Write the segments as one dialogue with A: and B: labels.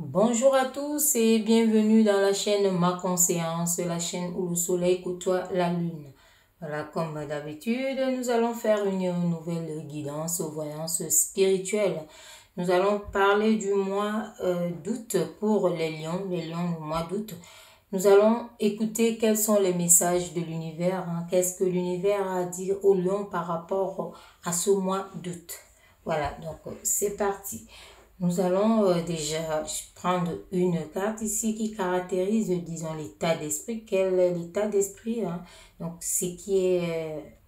A: Bonjour à tous et bienvenue dans la chaîne Ma Conscience, la chaîne où le soleil côtoie la lune. Voilà, comme d'habitude, nous allons faire une nouvelle guidance aux voyances spirituelles. Nous allons parler du mois d'août pour les lions le mois d'août. Nous allons écouter quels sont les messages de l'univers, qu'est-ce que l'univers a à dire aux lions par rapport à ce mois d'août. Voilà, donc c'est parti. Nous allons déjà prendre une carte ici qui caractérise, disons, l'état d'esprit. Quel est l'état d'esprit, Donc, ce qui est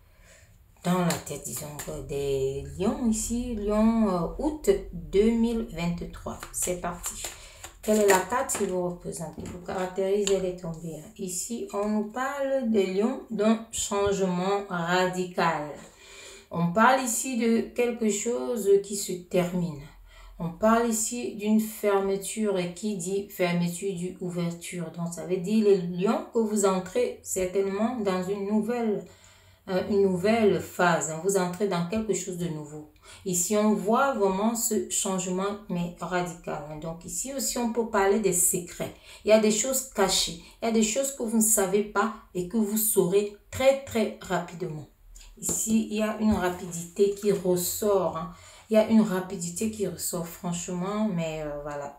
A: dans la tête, disons, des lions ici, lion août 2023. C'est parti. Quelle est la carte qui vous représente, qui vous caractérise? Elle est tombée. Ici, on nous parle des lions d'un changement radical. On parle ici de quelque chose qui se termine. On parle ici d'une fermeture et qui dit fermeture dit ouverture. Donc, ça veut dire les lions que vous entrez certainement dans une nouvelle phase. Vous entrez dans quelque chose de nouveau. Ici, on voit vraiment ce changement, mais radical. Donc, ici aussi, on peut parler des secrets. Il y a des choses cachées. Il y a des choses que vous ne savez pas et que vous saurez très, très rapidement. Ici, il y a une rapidité qui ressort. Il y a une rapidité qui ressort, franchement, mais voilà.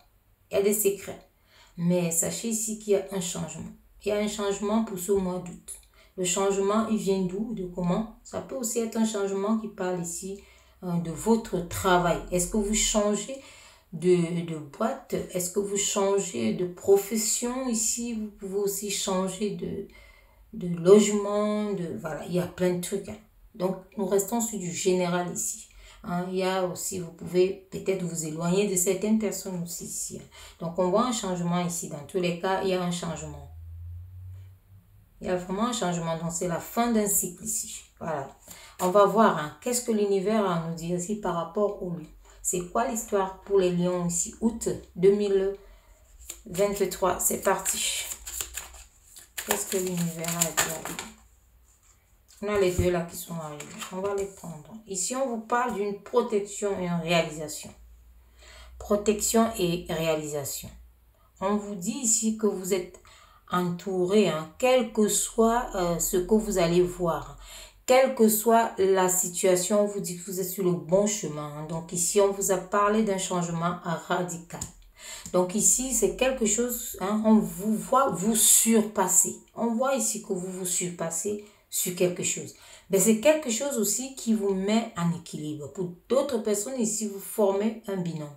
A: Il y a des secrets. Mais sachez ici qu'il y a un changement. Il y a un changement pour ce mois d'août. Le changement, il vient d'où? De comment? Ça peut aussi être un changement qui parle ici de votre travail. Est-ce que vous changez de boîte? Est-ce que vous changez de profession ici? Vous pouvez aussi changer de logement. Voilà, il y a plein de trucs. Donc, nous restons sur du général ici. Il y a aussi, vous pouvez peut-être vous éloigner de certaines personnes aussi ici. Donc, on voit un changement ici. Dans tous les cas, il y a un changement. Il y a vraiment un changement. Donc, c'est la fin d'un cycle ici. Voilà. On va voir qu'est-ce que l'univers a à nous dire ici par rapport aux lions. C'est quoi l'histoire pour les lions ici? Août 2023. C'est parti. Qu'est-ce que l'univers a à dire? On a les deux là qui sont arrivés. On va les prendre. Ici, on vous parle d'une protection et une réalisation. Protection et réalisation. On vous dit ici que vous êtes entouré, quel que soit ce que vous allez voir. Quelle que soit la situation, on vous dit que vous êtes sur le bon chemin. Donc ici, on vous a parlé d'un changement radical. Donc ici, c'est quelque chose, on vous voit vous surpasser. On voit ici que vous vous surpassez sur quelque chose. Mais c'est quelque chose aussi qui vous met en équilibre. Pour d'autres personnes ici, vous formez un binôme.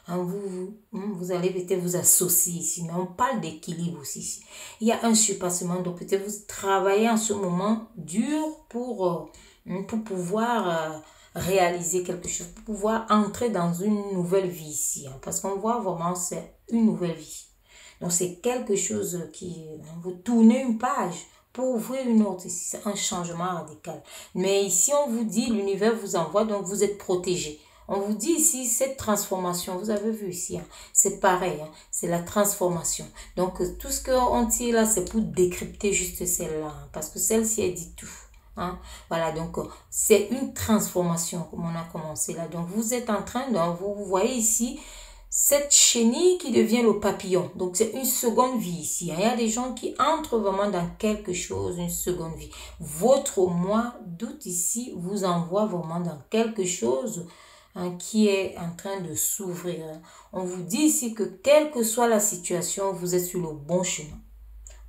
A: Vous allez peut-être vous associer ici, mais on parle d'équilibre aussi ici. Il y a un surpassement, donc peut-être vous travaillez en ce moment dur pour pouvoir réaliser quelque chose, pour pouvoir entrer dans une nouvelle vie ici. Parce qu'on voit vraiment c'est une nouvelle vie. Donc c'est quelque chose qui, vous tournez une page pour ouvrir une autre ici. C'est un changement radical. Mais ici on vous dit, l'univers vous envoie, donc vous êtes protégé. On vous dit ici, cette transformation, vous avez vu ici, c'est pareil, c'est la transformation. Donc, tout ce qu'on tire là, c'est pour décrypter juste celle-là, parce que celle-ci, elle dit tout. Voilà, donc, c'est une transformation, comme on a commencé là. Donc, vous êtes en train, vous voyez ici, cette chenille qui devient le papillon. Donc, c'est une seconde vie ici. Il y a des gens qui entrent vraiment dans quelque chose, une seconde vie. Votre mois d'août ici vous envoie vraiment dans quelque chose qui est en train de s'ouvrir. On vous dit ici que quelle que soit la situation, vous êtes sur le bon chemin.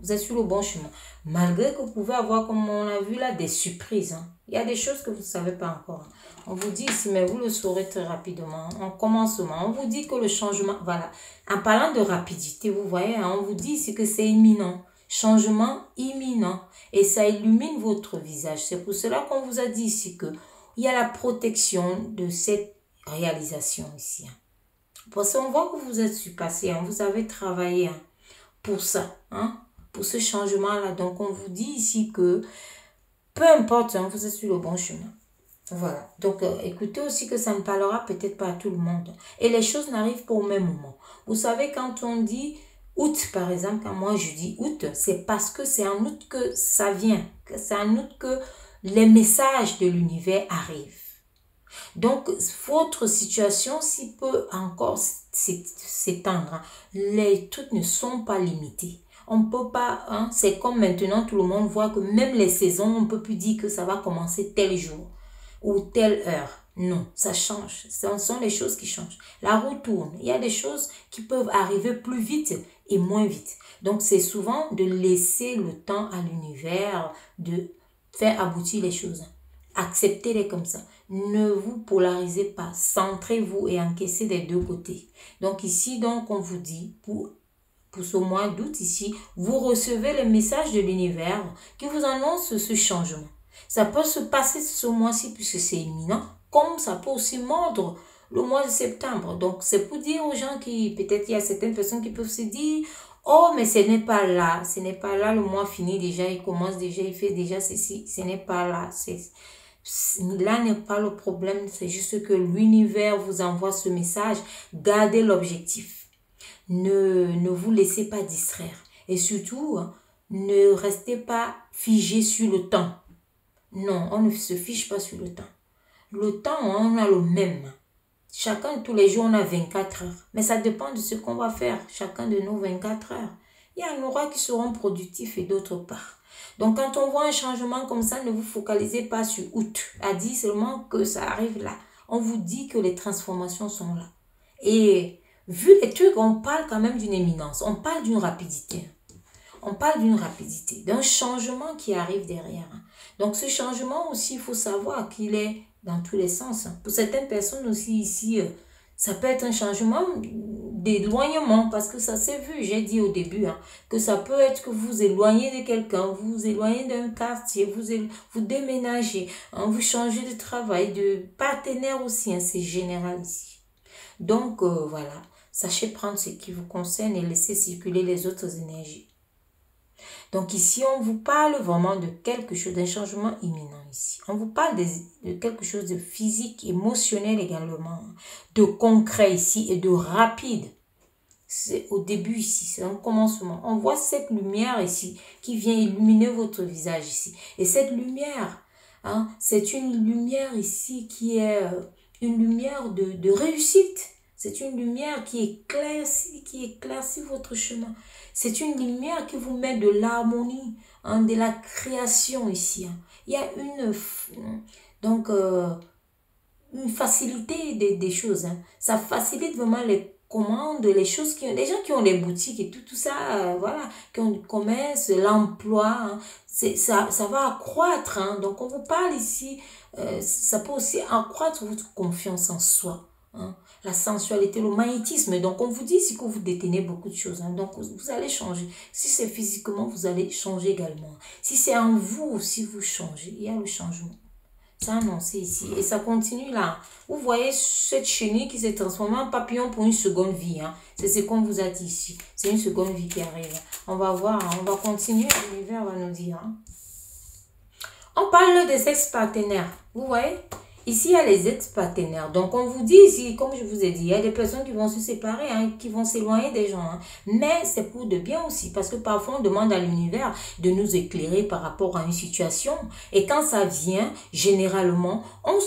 A: Vous êtes sur le bon chemin. Malgré que vous pouvez avoir, comme on a vu là, des surprises. Il y a des choses que vous ne savez pas encore. On vous dit ici, mais vous le saurez très rapidement. En commencement, on vous dit que le changement, voilà. En parlant de rapidité, vous voyez, on vous dit ici que c'est imminent. Changement imminent. Et ça illumine votre visage. C'est pour cela qu'on vous a dit ici que il y a la protection de cette réalisation ici. Parce qu'on voit que vous êtes surpassé, vous avez travaillé pour ça, pour ce changement-là. Donc, on vous dit ici que peu importe, vous êtes sur le bon chemin. Voilà. Donc, écoutez aussi que ça ne parlera peut-être pas à tout le monde. Et les choses n'arrivent pas au même moment. Vous savez, quand on dit août, par exemple, quand moi je dis août, c'est parce que c'est en août que ça vient. C'est en août que les messages de l'univers arrivent. Donc, votre situation, s'il peut encore s'étendre, les trucs ne sont pas limités. On ne peut pas, hein, c'est comme maintenant, tout le monde voit que même les saisons, on ne peut plus dire que ça va commencer tel jour ou telle heure. Non, ça change. Ce sont les choses qui changent. La roue tourne. Il y a des choses qui peuvent arriver plus vite et moins vite. Donc, c'est souvent de laisser le temps à l'univers de faire aboutir les choses. Acceptez-les comme ça. Ne vous polarisez pas. Centrez-vous et encaissez des deux côtés. Donc, ici, donc, on vous dit, pour ce mois d'août ici, vous recevez le message de l'univers qui vous annonce ce changement. Ça peut se passer ce mois-ci puisque c'est imminent, comme ça peut aussi mordre le mois de septembre. Donc, c'est pour dire aux gens qui, peut-être il y a certaines personnes qui peuvent se dire, oh, mais ce n'est pas là, le mois fini déjà, il commence déjà, il fait déjà ceci, ce n'est pas là, là n'est pas le problème, c'est juste que l'univers vous envoie ce message, gardez l'objectif. Ne vous laissez pas distraire. Et surtout, ne restez pas figé sur le temps. Non, on ne se fiche pas sur le temps. Le temps, on a le même. Chacun, tous les jours, on a 24 heures. Mais ça dépend de ce qu'on va faire, chacun de nos 24 heures. Il y en aura qui seront productifs et d'autres pas. Donc, quand on voit un changement comme ça, ne vous focalisez pas sur août. À dire seulement que ça arrive là. On vous dit que les transformations sont là. Et vu les trucs, on parle quand même d'une éminence. On parle d'une rapidité. On parle d'une rapidité, d'un changement qui arrive derrière. Donc, ce changement aussi, il faut savoir qu'il est dans tous les sens. Pour certaines personnes aussi ici, ça peut être un changement d'éloignement parce que ça s'est vu, j'ai dit au début, que ça peut être que vous éloignez de quelqu'un, vous éloignez d'un quartier, vous déménagez, vous changez de travail, de partenaire aussi, c'est général ici. Donc, voilà, sachez prendre ce qui vous concerne et laissez circuler les autres énergies. Donc ici, on vous parle vraiment de quelque chose, d'un changement imminent ici. On vous parle de quelque chose de physique, émotionnel également, de concret ici et de rapide. C'est au début ici, c'est un commencement. On voit cette lumière ici qui vient illuminer votre visage ici. Et cette lumière, c'est une lumière ici qui est une lumière de réussite. C'est une lumière qui éclaircit votre chemin. C'est une lumière qui vous met de l'harmonie, de la création ici. Il y a une facilité des choses. Ça facilite vraiment les commandes, les choses les gens qui ont des boutiques et tout ça, voilà, qui ont du commerce, l'emploi, ça va accroître. Donc, on vous parle ici, ça peut aussi accroître votre confiance en soi. La sensualité, le magnétisme. Donc, on vous dit ici que vous détenez beaucoup de choses. Donc, vous allez changer. Si c'est physiquement, vous allez changer également. Si c'est en vous aussi, vous changez. Il y a le changement. C'est annoncé ici. Et ça continue là. Vous voyez cette chenille qui s'est transformée en papillon pour une seconde vie. C'est ce qu'on vous a dit ici. C'est une seconde vie qui arrive. On va voir. On va continuer. L'univers va nous dire. On parle des ex-partenaires. Vous voyez? Ici, il y a les ex-partenaires. Donc, on vous dit ici, comme je vous ai dit, il y a des personnes qui vont se séparer, qui vont s'éloigner des gens. Mais c'est pour de bien aussi. Parce que parfois, on demande à l'univers de nous éclairer par rapport à une situation. Et quand ça vient, généralement, on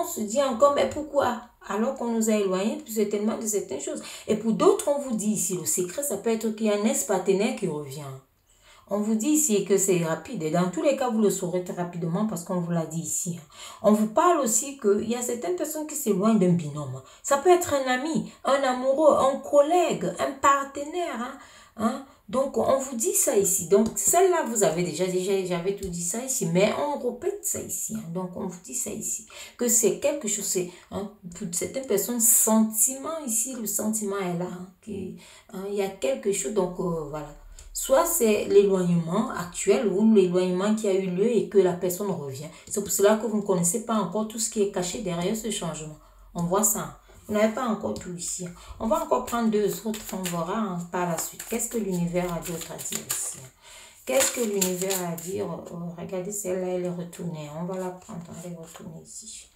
A: se dit encore, mais pourquoi? Alors qu'on nous a éloignés certainement de certaines choses. Et pour d'autres, on vous dit ici, le secret, ça peut être qu'il y a un ex-partenaire qui revient. On vous dit ici que c'est rapide. Et dans tous les cas, vous le saurez très rapidement parce qu'on vous l'a dit ici. On vous parle aussi qu'il y a certaines personnes qui s'éloignent d'un binôme. Ça peut être un ami, un amoureux, un collègue, un partenaire. Donc, on vous dit ça ici. Donc, celle-là, vous avez déjà j'avais tout dit ça ici. Mais on répète ça ici. Donc, on vous dit ça ici. Que c'est quelque chose, pour certaines personnes, sentiment ici, le sentiment est là. Il y a quelque chose, donc voilà. Soit c'est l'éloignement actuel ou l'éloignement qui a eu lieu et que la personne revient. C'est pour cela que vous ne connaissez pas encore tout ce qui est caché derrière ce changement. On voit ça. Vous n'avez pas encore tout ici. On va encore prendre deux autres. On verra par la suite. Qu'est-ce que l'univers a d'autre à dire ici? Qu'est-ce que l'univers a à dire? Regardez, celle-là, elle est retournée. On va la prendre. On va la retourner ici.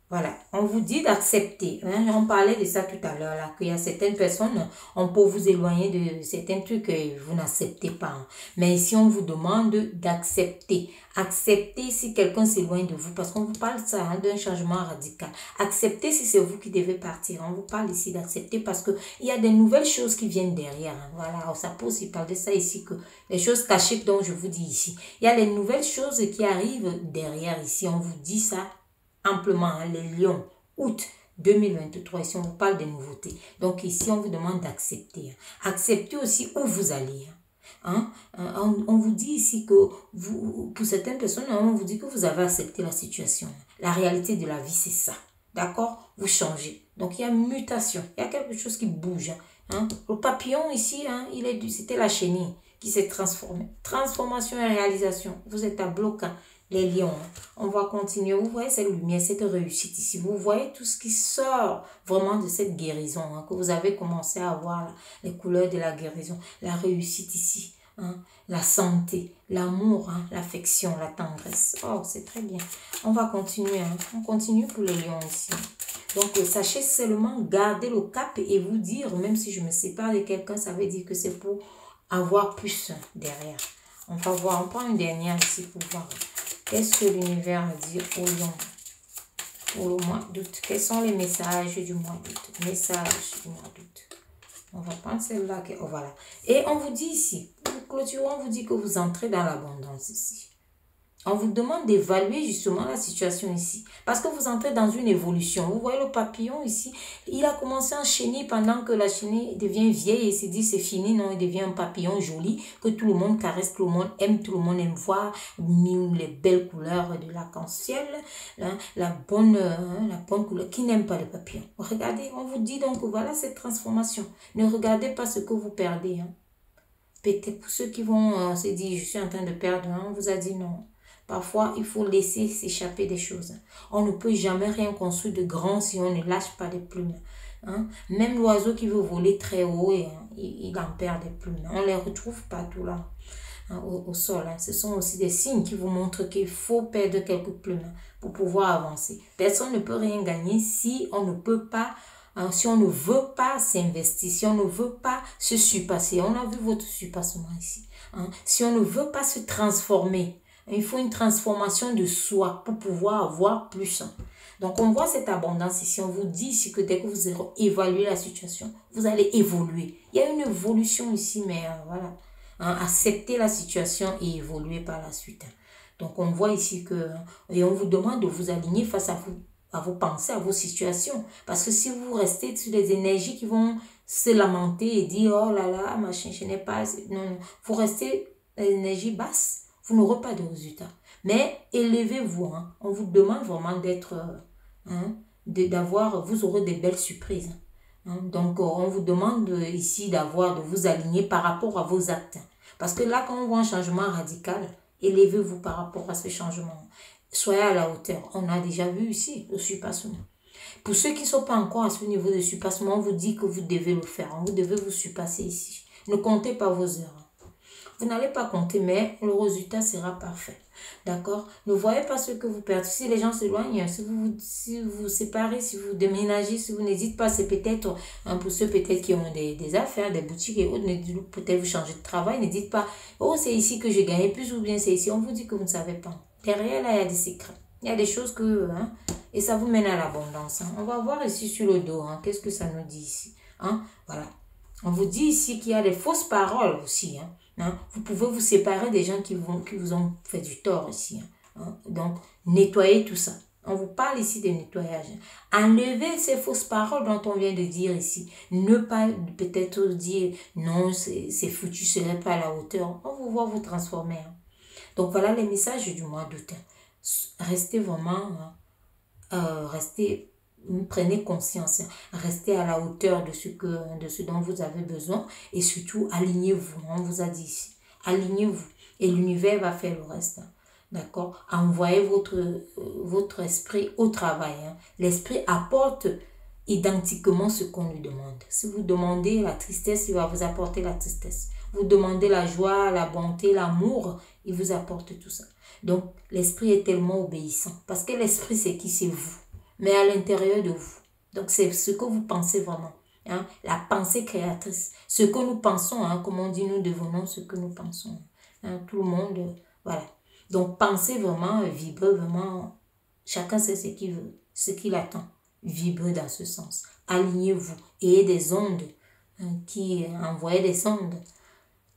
A: Voilà, on vous dit d'accepter. Hein? On parlait de ça tout à l'heure, là, qu'il y a certaines personnes, on peut vous éloigner de certains trucs que vous n'acceptez pas. Hein. Mais ici, on vous demande d'accepter. Accepter si quelqu'un s'éloigne de vous, parce qu'on vous parle de ça, hein, d'un changement radical. Accepter si c'est vous qui devez partir. On vous parle ici d'accepter parce qu'il y a des nouvelles choses qui viennent derrière. Hein. Voilà, ça peut aussi parler de ça ici, que les choses cachées dont je vous dis ici. Il y a les nouvelles choses qui arrivent derrière ici. On vous dit ça amplement, hein, les lions, août 2023, ici on vous parle des nouveautés. Donc ici on vous demande d'accepter. Hein. Acceptez aussi où vous allez. Hein. On vous dit ici que vous, pour certaines personnes, on vous dit que vous avez accepté la situation. La réalité de la vie, c'est ça. D'accord? Vous changez. Donc il y a une mutation. Il y a quelque chose qui bouge. Hein. Le papillon ici, hein, c'était la chenille qui s'est transformée. Transformation et réalisation. Vous êtes à bloc. Hein. Les lions, on va continuer. Vous voyez cette lumière, cette réussite ici. Vous voyez tout ce qui sort vraiment de cette guérison, hein, que vous avez commencé à voir, là, les couleurs de la guérison, la réussite ici, hein, la santé, l'amour, hein, l'affection, la tendresse. Oh, c'est très bien. On va continuer. Hein. On continue pour les lions ici. Donc, sachez seulement garder le cap et vous dire, même si je me sépare de quelqu'un, ça veut dire que c'est pour avoir plus derrière. On va voir, on prend une dernière ici pour voir. Qu'est-ce que l'univers dit aux lions pour le mois d'août? Quels sont les messages du mois d'août? Messages du mois d'août. On va prendre celle-là. Oh, voilà. Et on vous dit ici, pour clôturer, on vous dit que vous entrez dans l'abondance ici. On vous demande d'évaluer justement la situation ici. Parce que vous entrez dans une évolution. Vous voyez le papillon ici. Il a commencé à enchaîner pendant que la chenille devient vieille et se dit c'est fini. Non, il devient un papillon joli que tout le monde caresse, tout le monde aime voir. Les belles couleurs de l'arc-en-ciel. Hein, la bonne couleur. Qui n'aime pas le papillon? Regardez, on vous dit donc voilà cette transformation. Ne regardez pas ce que vous perdez. Hein. Peut-être pour ceux qui vont se dire je suis en train de perdre, hein, on vous a dit non. Parfois, il faut laisser s'échapper des choses. On ne peut jamais rien construire de grand si on ne lâche pas des plumes. Hein? Même l'oiseau qui veut voler très haut, il en perd des plumes. On ne les retrouve pas tout là, hein, au sol. Hein. Ce sont aussi des signes qui vous montrent qu'il faut perdre quelques plumes pour pouvoir avancer. Personne ne peut rien gagner si on ne peut pas, hein, si on ne veut pas s'investir, si on ne veut pas se surpasser. On a vu votre surpassement ici. Hein? Si on ne veut pas se transformer, il faut une transformation de soi pour pouvoir avoir plus. Donc, on voit cette abondance ici. On vous dit ici que dès que vous évaluez la situation, vous allez évoluer. Il y a une évolution ici, mais voilà. Hein, accepter la situation et évoluer par la suite. Donc, on voit ici que... Et on vous demande de vous aligner face à vos pensées, à vos situations. Parce que si vous restez sur les énergies qui vont se lamenter et dire « Oh là là, machin, je n'ai pas... » Non, non. Vous restez à l'énergie basse. Vous n'aurez pas de résultats. Mais élevez-vous. Hein. On vous demande vraiment d'être... vous aurez des belles surprises. Hein. Donc, on vous demande ici de vous aligner par rapport à vos actes. Parce que là, quand on voit un changement radical, élevez-vous par rapport à ce changement. Soyez à la hauteur. On a déjà vu ici le surpassement. Pour ceux qui ne sont pas encore à ce niveau de surpassement, on vous dit que vous devez le faire. Vous devez vous surpasser ici. Ne comptez pas vos heures. Vous n'allez pas compter, mais le résultat sera parfait. D'accord? Ne voyez pas ce que vous perdez. Si les gens s'éloignent, si vous vous séparez, si vous déménagez, si vous n'hésitez pas, c'est peut-être, pour ceux peut-être qui ont des affaires, des boutiques et autres, peut-être vous changez de travail, ne dites pas, oh, c'est ici que j'ai gagné plus ou bien c'est ici. On vous dit que vous ne savez pas. Derrière, là, il y a des secrets. Il y a des choses que, et ça vous mène à l'abondance. Hein. On va voir ici sur le dos, qu'est-ce que ça nous dit ici. Voilà. On vous dit ici qu'il y a des fausses paroles aussi. Vous pouvez vous séparer des gens qui vous ont fait du tort ici. Donc, nettoyez tout ça. On vous parle ici de nettoyage. Enlevez ces fausses paroles dont on vient de dire ici. Ne pas peut-être dire non, c'est foutu, ce n'est pas à la hauteur. On vous voit vous transformer. Donc, voilà les messages du mois d'août. Restez vraiment, prenez conscience, restez à la hauteur de ce dont vous avez besoin et surtout alignez-vous. On vous a dit ici, alignez-vous et l'univers va faire le reste. D'accord? Envoyez votre esprit au travail. L'esprit apporte identiquement ce qu'on lui demande. Si vous demandez la tristesse, il va vous apporter la tristesse. Vous demandez la joie, la bonté, l'amour, il vous apporte tout ça. Donc, l'esprit est tellement obéissant parce que l'esprit, c'est qui? C'est vous. mais à l'intérieur de vous. Donc, c'est ce que vous pensez vraiment. Hein? La pensée créatrice. Ce que nous pensons, hein, comme on dit, nous devenons ce que nous pensons. Hein? Tout le monde, voilà. Donc, pensez vraiment, vibrez vraiment. Chacun sait ce qu'il veut, ce qu'il attend. Vibrez dans ce sens. Alignez-vous. Ayez des ondes qui envoient des ondes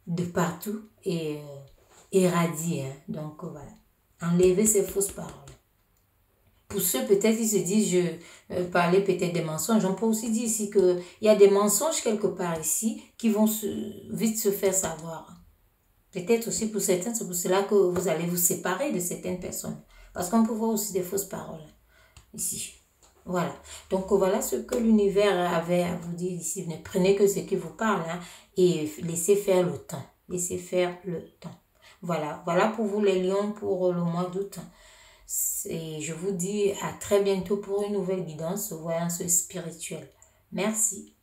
A: de partout et irradient. Hein? Donc, voilà. Enlevez ces fausses paroles. Pour ceux peut-être qui se disent, je parlais peut-être des mensonges, on peut aussi dire ici qu'il y a des mensonges quelque part ici qui vont vite se faire savoir. Peut-être aussi pour certains, c'est pour cela que vous allez vous séparer de certaines personnes. Parce qu'on peut voir aussi des fausses paroles ici. Voilà. Donc voilà ce que l'univers avait à vous dire ici. Ne prenez que ce qui vous parle hein, et laissez faire le temps. Laissez faire le temps. Voilà. Voilà pour vous les lions pour le mois d'août. Et je vous dis à très bientôt pour une nouvelle guidance, voyance spirituelle. Merci.